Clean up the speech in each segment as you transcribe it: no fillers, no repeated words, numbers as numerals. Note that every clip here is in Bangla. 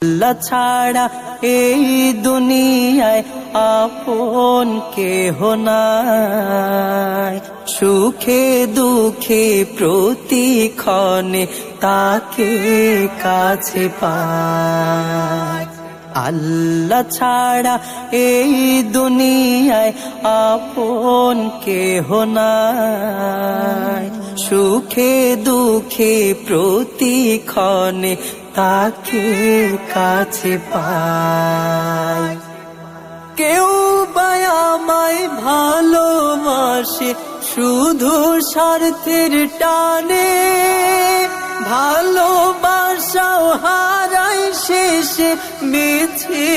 আল্লাহ ছাড়া এই দুনিয়ায় আপন কেহ নাই, সুখে দুঃখে প্রতিক্ষণে তাকে কাছে পায়। আল্লাহ ছাড়া এই দুনিয়ায় আপন কেহ নাই, সুখে দুঃখে প্রতিক্ষণে তাকে কাছে পায়। কেউ বা আমায় ভালোবাসে শুধু স্বার্থের টানে, ভালোবাসাও হারাই শেষে মিছে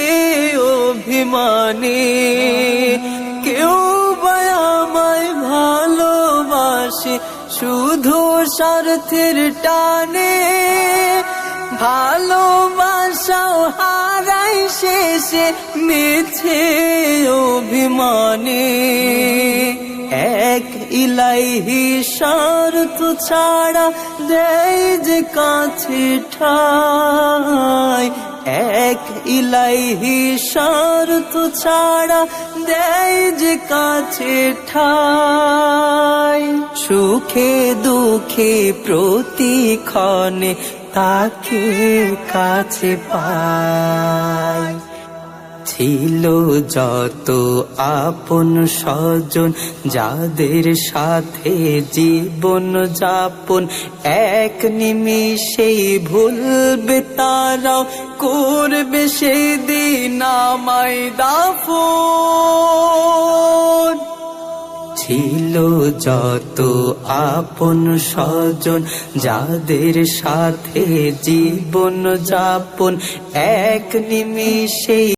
অভিমানে। কেউ বা আমায় ভালোবাসে শুধু স্বার্থের টানে, ভালোবাসাও হারাই শেষে মিছে অভিমানে। এক ইলাহি শর্ত ছাড়া দেয় যে কাছে ঠাই, এক ইলাহি শর্ত ছাড়া দেয় যে কাছে ঠাই, সুখে দুঃখে প্রতিক্ষণে তাকে কাছে পায়। ছিল যত আপন স্বজন যাদের সাথে জীবন যাপন, এক নিমিষেই ভুলবে তারাও, করবে সেদিন আমায় দাফন। ছিল যত আপন স্বজন যাদের সাথে জীবন যাপন, এক নিমিষেই